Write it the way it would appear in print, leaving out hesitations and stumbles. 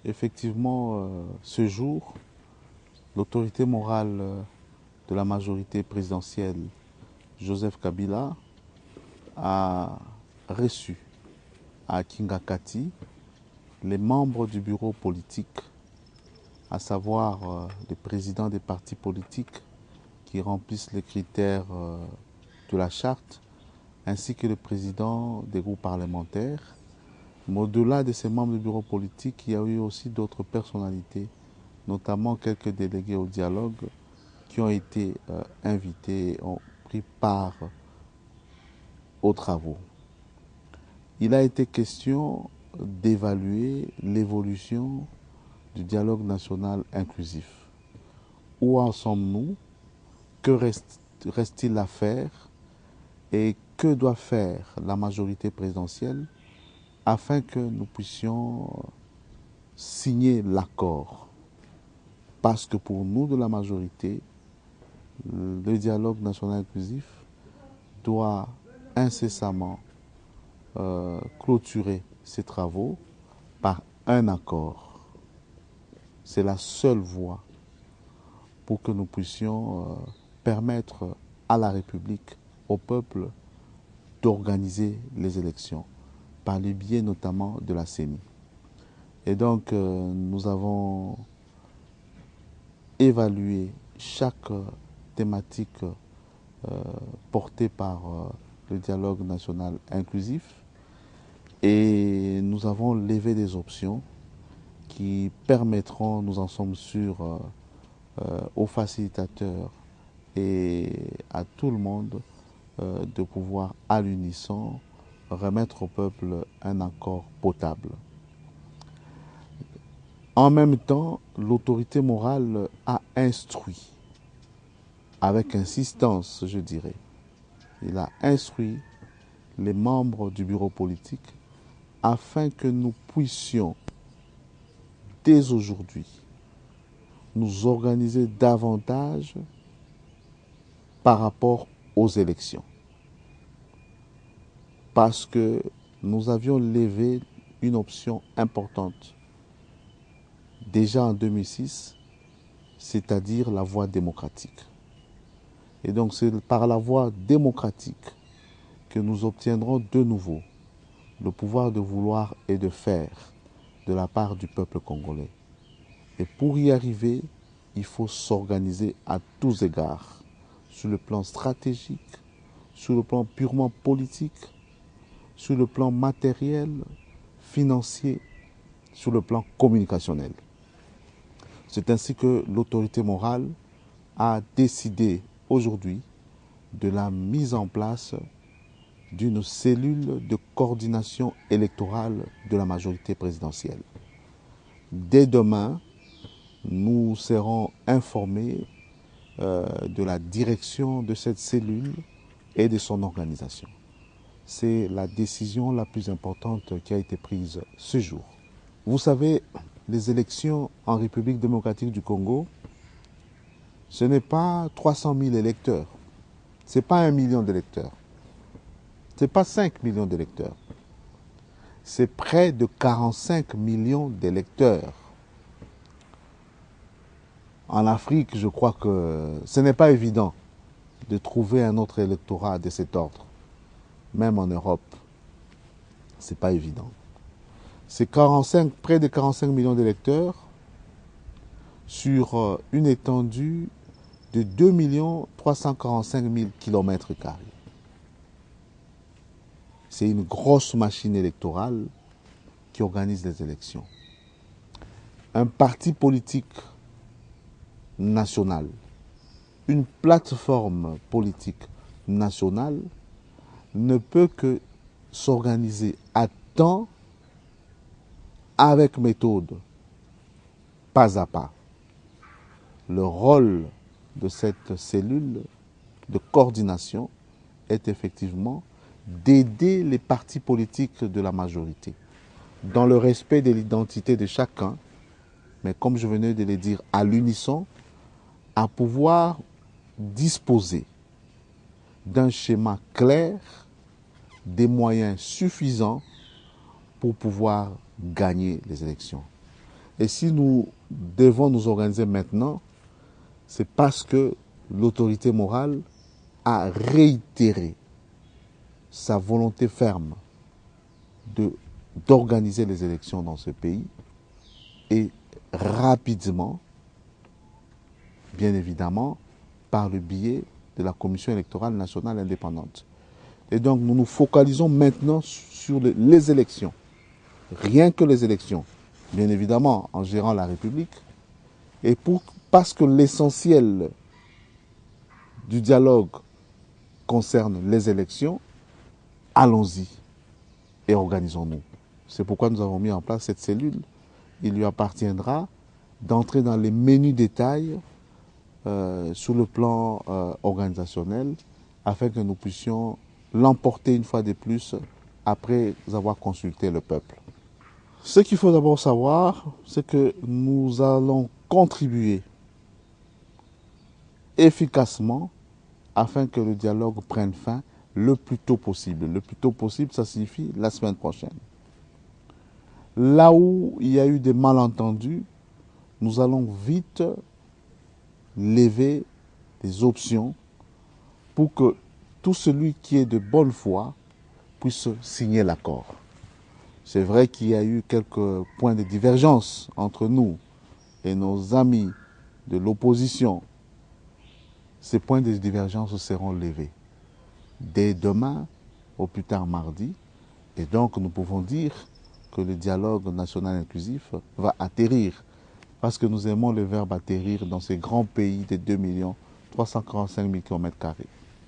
Effectivement, ce jour, l'autorité morale de la majorité présidentielle, Joseph Kabila, a reçu à Kingakati les membres du bureau politique, à savoir les présidents des partis politiques qui remplissent les critères de la charte, ainsi que le président des groupes parlementaires. Mais au-delà de ces membres du bureau politique, il y a eu aussi d'autres personnalités, notamment quelques délégués au dialogue qui ont été invités et ont pris part aux travaux. Il a été question d'évaluer l'évolution du dialogue national inclusif. Où en sommes-nous? Que reste-t-il à faire? Et que doit faire la majorité présidentielle afin que nous puissions signer l'accord? Parce que pour nous de la majorité, le dialogue national inclusif doit incessamment clôturer ses travaux par un accord. C'est la seule voie pour que nous puissions permettre à la République, au peuple, d'organiser les élections, par le biais notamment de la CENI. Et donc, nous avons évalué chaque thématique portée par le dialogue national inclusif et nous avons levé des options qui permettront, nous en sommes sûrs, aux facilitateurs et à tout le monde de pouvoir à l'unisson remettre au peuple un accord potable. En même temps, l'autorité morale a instruit, avec insistance je dirais, il a instruit les membres du bureau politique afin que nous puissions dès aujourd'hui nous organiser davantage par rapport aux élections. Parce que nous avions levé une option importante déjà en 2006, c'est-à-dire la voie démocratique. Et donc c'est par la voie démocratique que nous obtiendrons de nouveau le pouvoir de vouloir et de faire de la part du peuple congolais. Et pour y arriver, il faut s'organiser à tous égards, sur le plan stratégique, sur le plan purement politique, sur le plan matériel, financier, sur le plan communicationnel. C'est ainsi que l'autorité morale a décidé aujourd'hui de la mise en place d'une cellule de coordination électorale de la majorité présidentielle. Dès demain, nous serons informés de la direction de cette cellule et de son organisation. C'est la décision la plus importante qui a été prise ce jour. Vous savez, les élections en République démocratique du Congo, ce n'est pas 300 000 électeurs, ce n'est pas 1 million d'électeurs, ce n'est pas 5 millions d'électeurs, c'est près de 45 millions d'électeurs. En Afrique, je crois que ce n'est pas évident de trouver un autre électorat de cet ordre. Même en Europe, ce n'est pas évident. C'est près de 45 millions d'électeurs sur une étendue de 2 345 000 km². C'est une grosse machine électorale qui organise les élections. Un parti politique national, une plateforme politique nationale ne peut que s'organiser à temps, avec méthode, pas à pas. Le rôle de cette cellule de coordination est effectivement d'aider les partis politiques de la majorité, dans le respect de l'identité de chacun, mais comme je venais de le dire, à l'unisson, à pouvoir disposer d'un schéma clair, des moyens suffisants pour pouvoir gagner les élections. Et si nous devons nous organiser maintenant, c'est parce que l'autorité morale a réitéré sa volonté ferme d'organiser les élections dans ce pays et rapidement, bien évidemment, par le biais de la Commission électorale nationale indépendante. Et donc nous nous focalisons maintenant sur les élections, rien que les élections, bien évidemment en gérant la République, et parce que l'essentiel du dialogue concerne les élections, allons-y et organisons-nous. C'est pourquoi nous avons mis en place cette cellule. Il lui appartiendra d'entrer dans les menus détails sur le plan organisationnel afin que nous puissions l'emporter une fois de plus après avoir consulté le peuple. Ce qu'il faut d'abord savoir, c'est que nous allons contribuer efficacement afin que le dialogue prenne fin le plus tôt possible. Le plus tôt possible, ça signifie la semaine prochaine. Là où il y a eu des malentendus, nous allons vite lever des options pour que tout celui qui est de bonne foi puisse signer l'accord. C'est vrai qu'il y a eu quelques points de divergence entre nous et nos amis de l'opposition. Ces points de divergence seront levés dès demain, au plus tard mardi. Et donc nous pouvons dire que le dialogue national inclusif va atterrir. Parce que nous aimons le verbe atterrir dans ces grands pays de 2 345 000 km².